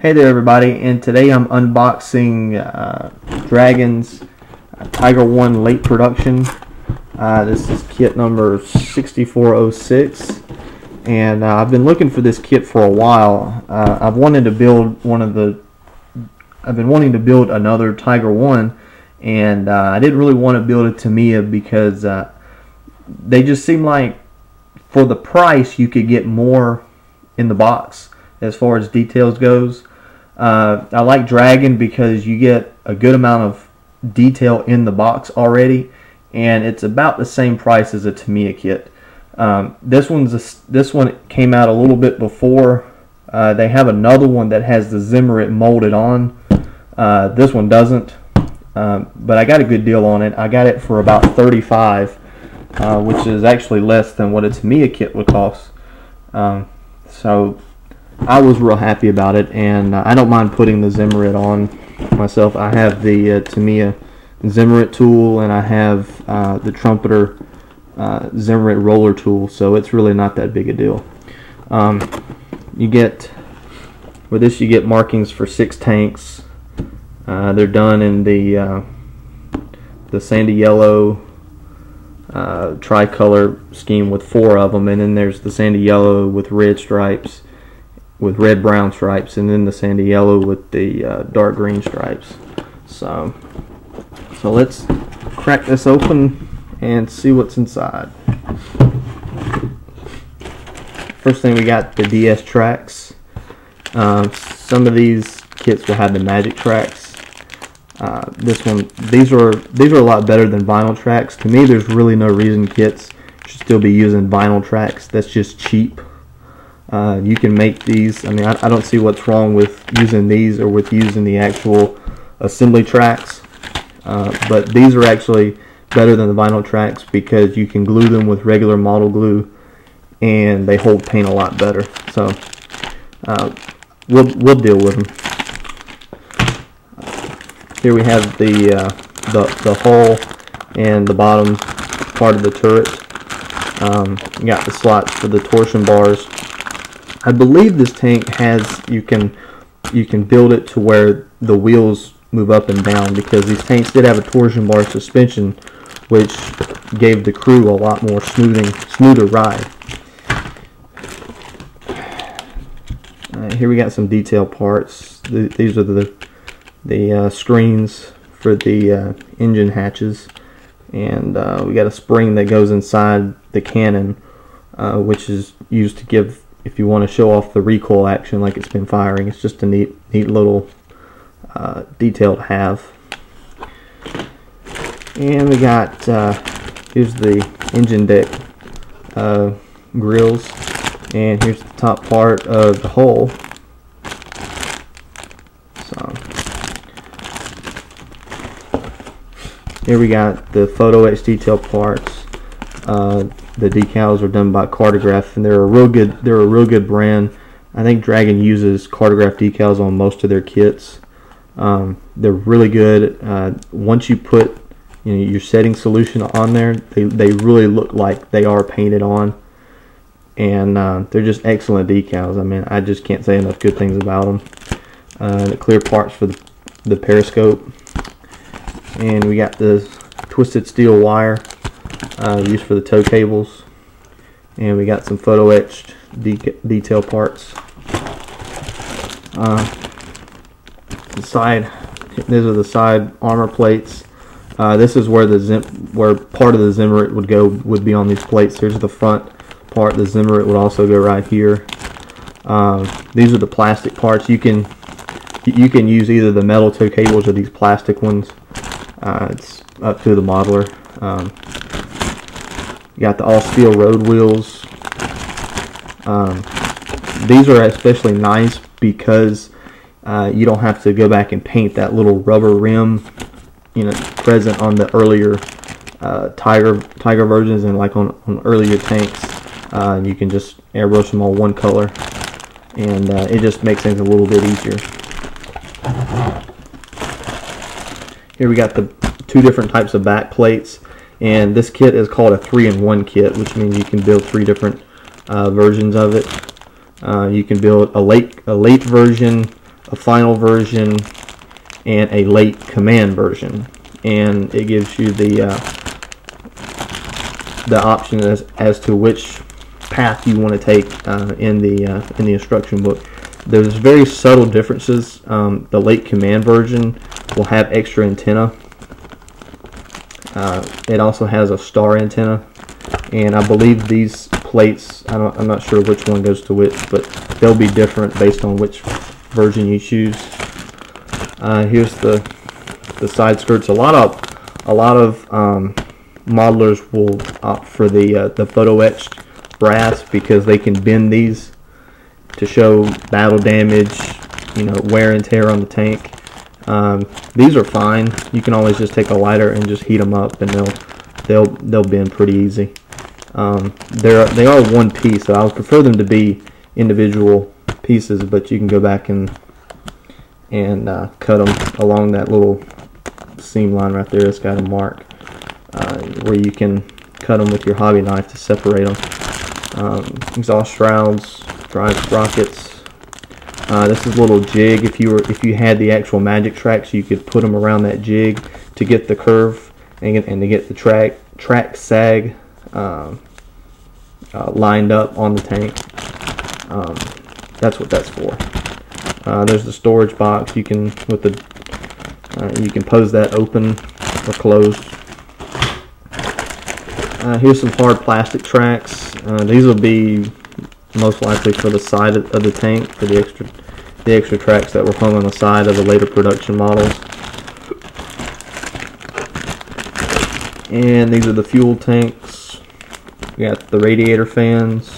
Hey there everybody, and today I'm unboxing Dragon's Tiger 1 late production. This is kit number 6406, and I've been looking for this kit for a while. I've been wanting to build another Tiger 1, and I didn't really want to build a Tamiya because they just seem like for the price you could get more in the box as far as details goes. I like Dragon because you get a good amount of detail in the box already, and it's about the same price as a Tamiya kit. This one came out a little bit before. They have another one that has the Zimmerit molded on. This one doesn't, but I got a good deal on it. I got it for about $35, which is actually less than what a Tamiya kit would cost. So I was real happy about it, and I don't mind putting the Zimmerit on myself. I have the Tamiya Zimmerit tool, and I have the Trumpeter Zimmerit roller tool, so it's really not that big a deal. You get, with this you get markings for 6 tanks. They're done in the sandy yellow tricolor scheme with 4 of them, and then there's the sandy yellow with red stripes, with red brown stripes, and then the sandy yellow with the dark green stripes. So let's crack this open and see what's inside. First thing, we got the DS tracks. Some of these kits will have the magic tracks. These are a lot better than vinyl tracks. To me, there's really no reason kits should still be using vinyl tracks. That's just cheap. You can make these. I mean, I don't see what's wrong with using these or with using the actual assembly tracks. But these are actually better than the vinyl tracks because you can glue them with regular model glue, and they hold paint a lot better. So we'll deal with them. Here we have the hull and the bottom part of the turret. You got the slots for the torsion bars. I believe this tank has, you can build it to where the wheels move up and down, because these tanks did have a torsion bar suspension, which gave the crew a lot more smoother ride. Here we got some detail parts. These are the screens for the engine hatches, and we got a spring that goes inside the cannon, which is used to give, if you want to show off the recoil action like it's been firing. It's just a neat little detail to have. And we got here's the engine deck grills, and here's the top part of the hull. So here we got the photo etch detail parts. The decals are done by Cartograph, and they're a real good brand. I think Dragon uses Cartograph decals on most of their kits. They're really good. Once you put your setting solution on there, they really look like they are painted on, and they're just excellent decals. I mean, I just can't say enough good things about them. The clear parts for the periscope, and we got the twisted steel wire used for the tow cables, and we got some photo etched detail parts. These are the side armor plates. This is where where part of the Zimmerit would be on these plates. Here's the front part. The Zimmerit would also go right here. These are the plastic parts. You can use either the metal tow cables or these plastic ones. It's up to the modeler. You got the all steel road wheels. These are especially nice because you don't have to go back and paint that little rubber rim, present on the earlier Tiger versions, and like on earlier tanks. You can just airbrush them all one color, and it just makes things a little bit easier. Here we got the 2 different types of back plates, and this kit is called a 3-in-1 kit, which means you can build 3 different versions of it. You can build a late version, a final version, and a late command version, and it gives you the option as to which path you want to take in the instruction book. There's very subtle differences. The late command version will have extra antenna. It also has a star antenna, and I believe these plates, I'm not sure which one goes to which, but they'll be different based on which version you choose. Here's the side skirts. A lot of modelers will opt for the photo etched brass because they can bend these to show battle damage, wear and tear on the tank. These are fine. You can always just take a lighter and just heat them up, and they'll bend pretty easy. They are one piece, so I would prefer them to be individual pieces, but you can go back and cut them along that little seam line right there. It's got a mark where you can cut them with your hobby knife to separate them. Exhaust shrouds, drive sprockets. This is a little jig. If you had the actual magic tracks, you could put them around that jig to get the curve and to get the track sag lined up on the tank. That's what that's for. There's the storage box. You can you can pose that open or closed. Here's some hard plastic tracks. These will be most likely for the side of the tank, for the extra tracks that were hung on the side of the later production models. And these are the fuel tanks. We got the radiator fans,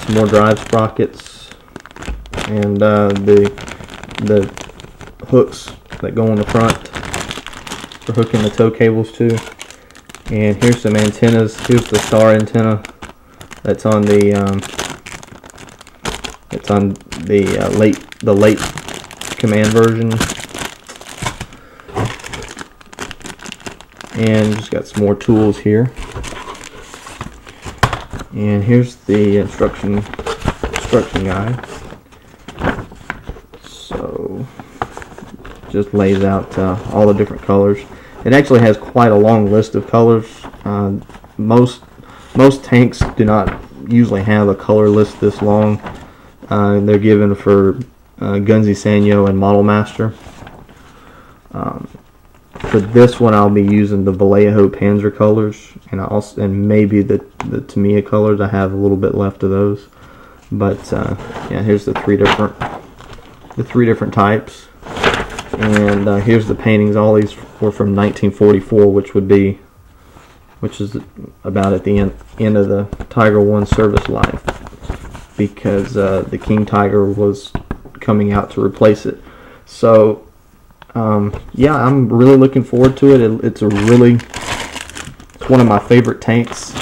some more drive sprockets, and the hooks that go on the front for hooking the tow cables to. And here's some antennas. Here's the star antenna that's on the late command version. And just got some more tools here. And here's the instruction guide. So just lays out all the different colors. It actually has quite a long list of colors. Most tanks do not usually have a color list this long. They're given for Gunsy Sanyo and Model Master. For this one, I'll be using the Vallejo Panzer colors, and maybe the Tamiya colors. I have a little bit left of those, but yeah, here's the three different types, and here's the paintings. All these were from 1944, which is about at the end of the Tiger 1 service life, because the King Tiger was coming out to replace it. So yeah, I'm really looking forward to it. It's one of my favorite tanks,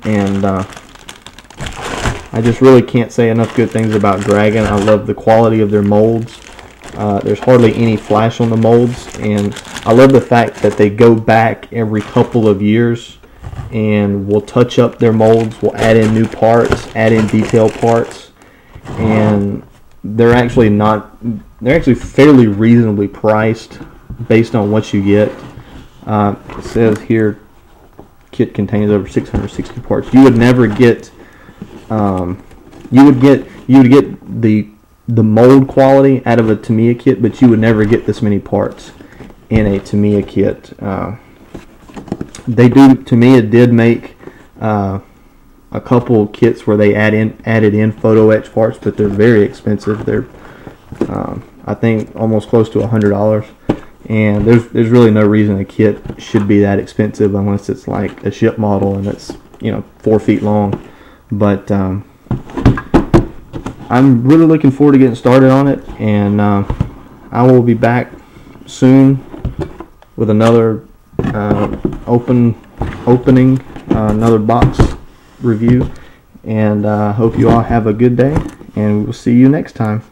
and I just really can't say enough good things about Dragon. I love the quality of their molds. There's hardly any flash on the molds, and I love the fact that they go back every couple of years and will touch up their molds, will add in new parts, add in detail parts, and they're actually fairly reasonably priced based on what you get. It says here, kit contains over 660 parts. You would never get, you would get the mold quality out of a Tamiya kit, but you would never get this many parts in a Tamiya kit. Tamiya did make a couple kits where they added in photo etch parts, but they're very expensive. They're I think almost close to $100, and there's really no reason a kit should be that expensive unless it's like a ship model and it's 4 feet long. But I'm really looking forward to getting started on it, and I will be back soon with another opening another box review, and I hope you all have a good day, and we'll see you next time.